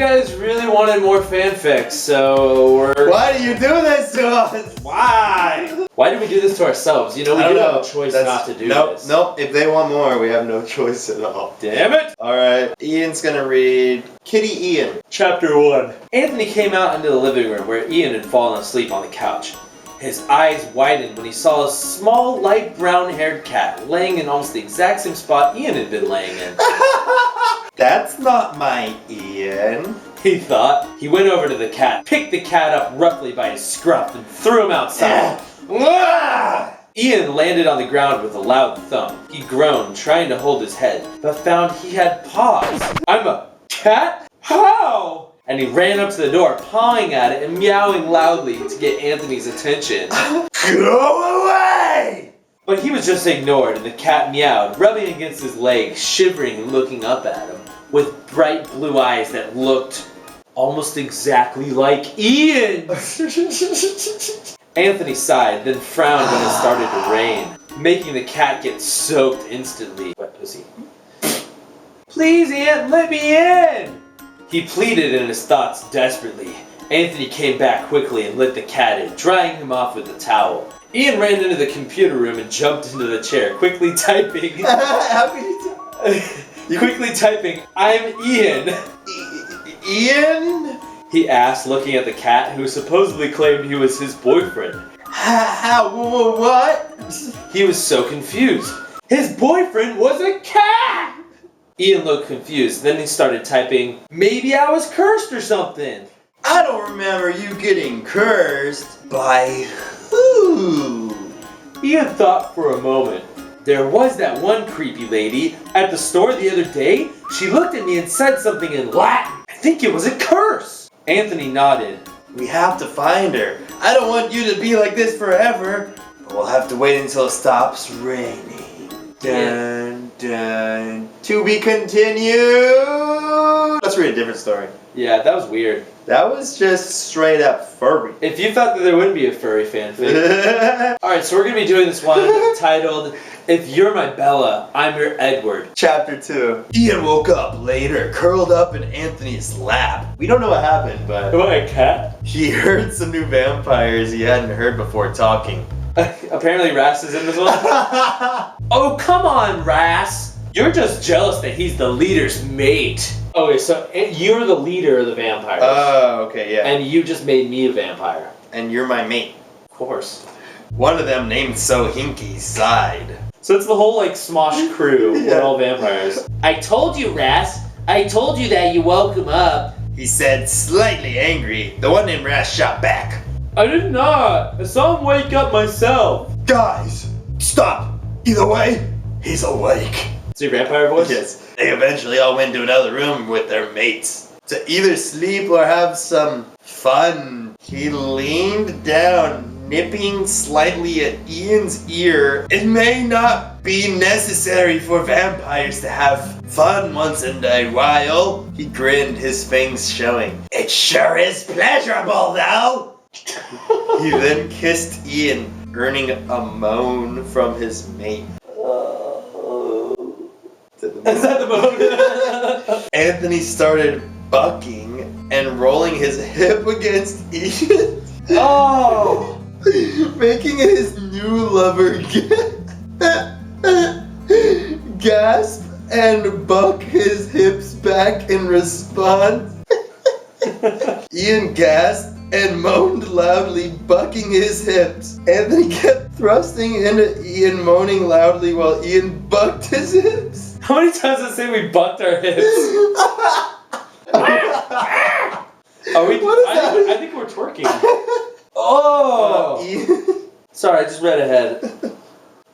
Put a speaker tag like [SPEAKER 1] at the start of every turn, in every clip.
[SPEAKER 1] guys really wanted more fanfics, so we're...
[SPEAKER 2] Why do you do this to us?
[SPEAKER 1] Why? Why do we do this to ourselves? You know, we do have a choice not to do this.
[SPEAKER 2] Nope, if they want more, we have no choice at all.
[SPEAKER 1] Damn it!
[SPEAKER 2] Alright, Ian's gonna read Kitty Ian.
[SPEAKER 1] Chapter 1. Anthony came out into the living room where Ian had fallen asleep on the couch. His eyes widened when he saw a small, light brown-haired cat laying in almost the exact same spot Ian had been laying in.
[SPEAKER 2] That's not my Ian,
[SPEAKER 1] he thought. He went over to the cat, picked the cat up roughly by his scruff, and threw him outside. Ian landed on the ground with a loud thump. He groaned, trying to hold his head, but found he had paws. I'm a cat? How? And he ran up to the door, pawing at it and meowing loudly to get Anthony's attention.
[SPEAKER 2] Go away!
[SPEAKER 1] But he was just ignored, and the cat meowed, rubbing against his leg, shivering and looking up at him, with bright blue eyes that looked almost exactly like Ian's. Anthony sighed, then frowned when it started to rain, making the cat get soaked instantly. Wet pussy. Please, Ian, let me in! He pleaded in his thoughts desperately. Anthony came back quickly and let the cat in, drying him off with a towel. Ian ran into the computer room and jumped into the chair, quickly typing...
[SPEAKER 2] How can you
[SPEAKER 1] quickly typing, I'm Ian.
[SPEAKER 2] Ian?
[SPEAKER 1] He asked, looking at the cat, who supposedly claimed he was his boyfriend.
[SPEAKER 2] How? What?
[SPEAKER 1] He was so confused. His boyfriend was a cat! Ian looked confused, then he started typing, maybe I was cursed or something.
[SPEAKER 2] I don't remember you getting cursed. By who?
[SPEAKER 1] Ian thought for a moment. There was that one creepy lady at the store the other day. She looked at me and said something in Latin. I think it was a curse. Anthony nodded.
[SPEAKER 2] We have to find her. I don't want you to be like this forever. But we'll have to wait until it stops raining. Dun, dun. To be continued. Let's read a different story.
[SPEAKER 1] Yeah, that was weird.
[SPEAKER 2] That was just straight up furry.
[SPEAKER 1] If you thought that there wouldn't be a furry fanfic. Alright, so we're going to be doing this one titled, If You're My Bella, I'm Your Edward.
[SPEAKER 2] Chapter 2. Ian woke up later, curled up in Anthony's lap. We don't know what happened, but...
[SPEAKER 1] Am I a cat?
[SPEAKER 2] He heard some new vampires he hadn't heard before talking.
[SPEAKER 1] Apparently Ras is in this one. Oh, come on, Ras. You're just jealous that he's the leader's mate. Okay, so you're the leader of the vampires.
[SPEAKER 2] Oh, okay, yeah.
[SPEAKER 1] And you just made me a vampire.
[SPEAKER 2] And you're my mate.
[SPEAKER 1] Of course.
[SPEAKER 2] One of them named Sohinky sighed.
[SPEAKER 1] So it's the whole, like, Smosh crew.
[SPEAKER 2] Yeah.
[SPEAKER 1] We're all vampires. I told you, Ras. I told you that you woke him up.
[SPEAKER 2] He said, slightly angry. The one named Ras shot back.
[SPEAKER 1] I did not. I saw him wake up myself.
[SPEAKER 2] Guys, stop. Either way, he's awake.
[SPEAKER 1] Is your vampire voice?
[SPEAKER 2] Yes. They eventually all went to another room with their mates to either sleep or have some fun. He leaned down, nipping slightly at Ian's ear. It may not be necessary for vampires to have fun once in a while. He grinned, his fangs showing. It sure is pleasurable, though. He then kissed Ian, earning a moan from his mate.
[SPEAKER 1] Is that the moan?
[SPEAKER 2] Anthony started bucking and rolling his hip against Ian.
[SPEAKER 1] Oh!
[SPEAKER 2] Making his new lover gasp and buck his hips back in response. Ian gasped and moaned loudly, bucking his hips. Anthony kept thrusting into Ian, moaning loudly while Ian bucked his hips.
[SPEAKER 1] How many times does it say we bucked our hips? Are we?
[SPEAKER 2] What is that?
[SPEAKER 1] I think we're twerking. Oh! Sorry, I just read ahead.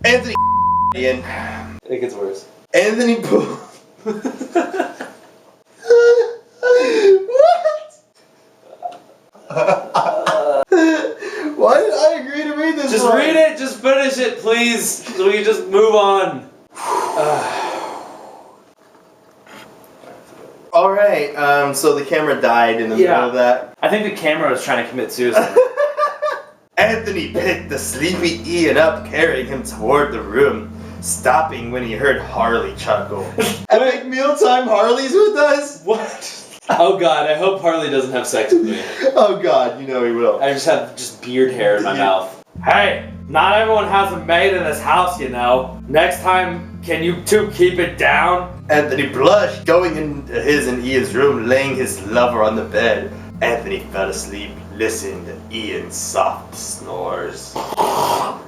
[SPEAKER 2] Anthony Ian.
[SPEAKER 1] It gets worse.
[SPEAKER 2] Anthony pulled. Why did I agree to read this?
[SPEAKER 1] Just
[SPEAKER 2] one?
[SPEAKER 1] read it, just finish it, please, so we can just move on.
[SPEAKER 2] Alright, so the camera died in the middle of that.
[SPEAKER 1] I think the camera was trying to commit suicide.
[SPEAKER 2] Anthony picked the sleepy Ian up, carrying him toward the room, stopping when he heard Harley chuckle. Epic mealtime Harley's with us?
[SPEAKER 1] What? Oh God, I hope Harley doesn't have sex with me.
[SPEAKER 2] Oh God, you know he will.
[SPEAKER 1] I just have beard hair in my mouth. Hey, not everyone has a maid in this house, you know. Next time, can you two keep it down?
[SPEAKER 2] Anthony blushed, going into his and Ian's room, laying his lover on the bed. Anthony fell asleep, listening to Ian's soft snores.
[SPEAKER 1] Oh,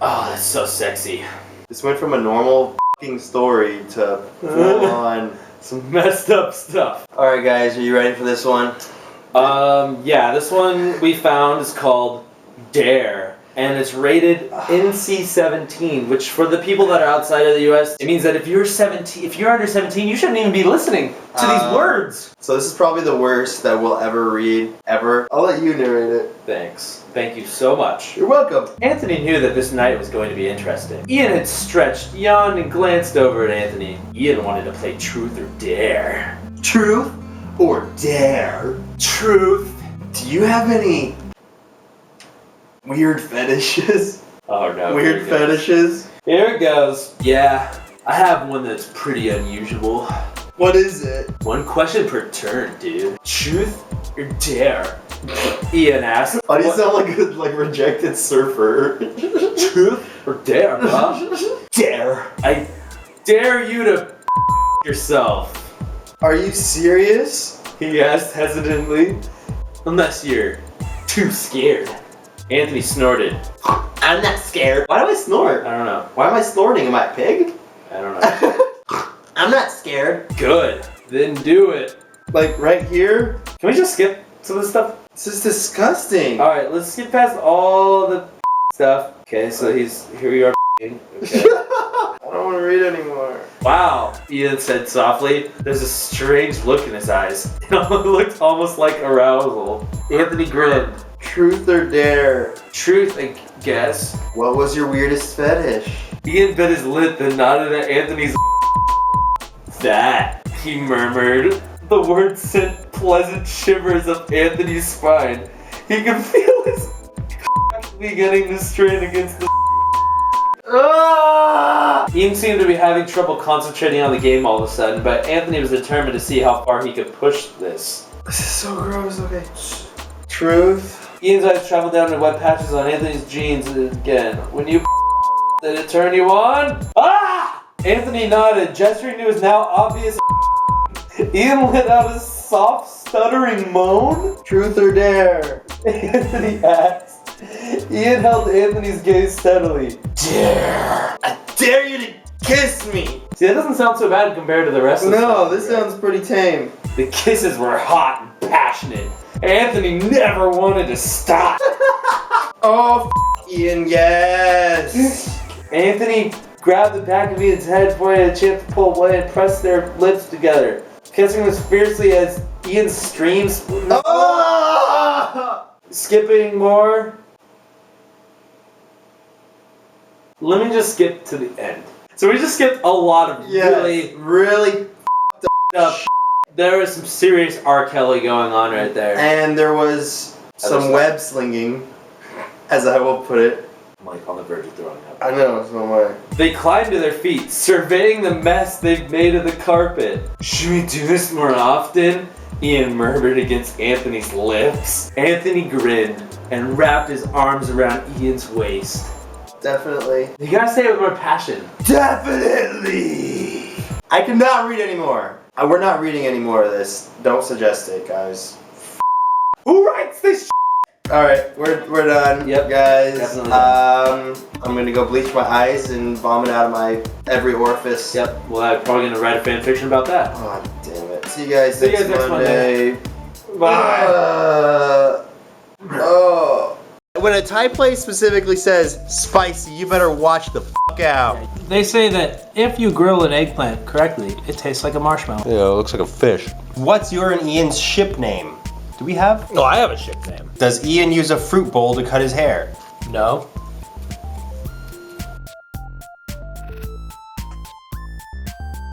[SPEAKER 1] that's so sexy.
[SPEAKER 2] This went from a normal f***ing story to full on
[SPEAKER 1] some messed up stuff.
[SPEAKER 2] Alright guys, are you ready for this one?
[SPEAKER 1] Yeah, this one we found is called Dare, and it's rated NC-17, which for the people that are outside of the US, it means that if you're under 17, you shouldn't even be listening to these words.
[SPEAKER 2] So this is probably the worst that we'll ever read, ever. I'll let you narrate it.
[SPEAKER 1] Thanks. Thank you so much.
[SPEAKER 2] You're welcome.
[SPEAKER 1] Anthony knew that this night was going to be interesting. Ian had stretched, yawned, and glanced over at Anthony. Ian wanted to play Truth or Dare.
[SPEAKER 2] Truth or Dare?
[SPEAKER 1] Truth.
[SPEAKER 2] Do you have any weird fetishes?
[SPEAKER 1] Oh no.
[SPEAKER 2] Weird fetishes?
[SPEAKER 1] Here it goes. Yeah, I have one that's pretty unusual.
[SPEAKER 2] What is it?
[SPEAKER 1] One question per turn, dude. Truth or Dare? Ian asked.
[SPEAKER 2] Why do you sound like a rejected surfer?
[SPEAKER 1] Truth or Dare, huh? Dare. I dare you to yourself.
[SPEAKER 2] Are you serious?
[SPEAKER 1] He asked hesitantly. Unless you're too scared. Anthony snorted.
[SPEAKER 2] I'm not scared. Why do I snort?
[SPEAKER 1] I don't know.
[SPEAKER 2] Why am I snorting? Am I a pig?
[SPEAKER 1] I don't know.
[SPEAKER 2] I'm not scared.
[SPEAKER 1] Good. Then do it.
[SPEAKER 2] Like right here?
[SPEAKER 1] Can we just skip some of this stuff?
[SPEAKER 2] This is disgusting.
[SPEAKER 1] Alright, let's skip past all the stuff. Okay, so here we are. Okay.
[SPEAKER 2] I don't want to read anymore.
[SPEAKER 1] Wow, Ian said softly. There's a strange look in his eyes. It looked almost like arousal. Anthony grinned.
[SPEAKER 2] Truth or Dare?
[SPEAKER 1] Truth, I guess.
[SPEAKER 2] What was your weirdest fetish?
[SPEAKER 1] Ian bit his lip and nodded at Anthony's. That, he murmured. The word sent pleasant shivers up Anthony's spine. He could feel his beginning to strain against the. Ian seemed to be having trouble concentrating on the game all of a sudden, but Anthony was determined to see how far he could push this.
[SPEAKER 2] This is so gross, okay. Truth?
[SPEAKER 1] Ian's eyes traveled down to wet patches on Anthony's jeans again. When you did it turn you on? Ah! Anthony nodded, gesturing to his now obvious. Ian let out a soft, stuttering moan.
[SPEAKER 2] Truth or Dare?
[SPEAKER 1] Anthony asked. Ian held Anthony's gaze steadily.
[SPEAKER 2] Dare! I dare you to kiss me!
[SPEAKER 1] See, that doesn't sound so bad compared to the rest of the stuff.
[SPEAKER 2] No, this sounds pretty tame.
[SPEAKER 1] The kisses were hot and passionate. Anthony never wanted to stop.
[SPEAKER 2] Oh, Ian, yes!
[SPEAKER 1] Anthony grabbed the back of Ian's head before he had a chance to pull away and pressed their lips together, kissing as fiercely as Ian's streams.
[SPEAKER 2] Oh!
[SPEAKER 1] Skipping more. Let me just skip to the end. So we just skipped a lot of really up. There was some serious R. Kelly going on right there.
[SPEAKER 2] And there was some web slinging, as I will put it.
[SPEAKER 1] I'm like on the verge of throwing up.
[SPEAKER 2] I know, so am I.
[SPEAKER 1] They climbed to their feet, surveying the mess they've made of the carpet. Should we do this more often? Ian murmured against Anthony's lips. Anthony grinned and wrapped his arms around Ian's waist.
[SPEAKER 2] Definitely.
[SPEAKER 1] You gotta say it with more passion.
[SPEAKER 2] Definitely! I cannot read anymore. We're not reading any more of this. Don't suggest it, guys.
[SPEAKER 1] Who writes this?
[SPEAKER 2] Alright, we're done,
[SPEAKER 1] Yep,
[SPEAKER 2] guys.
[SPEAKER 1] definitely done.
[SPEAKER 2] I'm gonna go bleach my eyes and vomit out of my every orifice.
[SPEAKER 1] Yep, well, I'm probably gonna write a fan fiction about that.
[SPEAKER 2] Oh, damn it. See you guys next Monday.
[SPEAKER 1] Bye.
[SPEAKER 2] When a Thai place specifically says spicy, you better watch the fuck out.
[SPEAKER 3] They say that if you grill an eggplant correctly, it tastes like a marshmallow.
[SPEAKER 4] Yeah, it looks like a fish.
[SPEAKER 2] What's your and Ian's ship name? Do we have?
[SPEAKER 3] No, I have a ship name.
[SPEAKER 2] Does Ian use a fruit bowl to cut his hair?
[SPEAKER 3] No.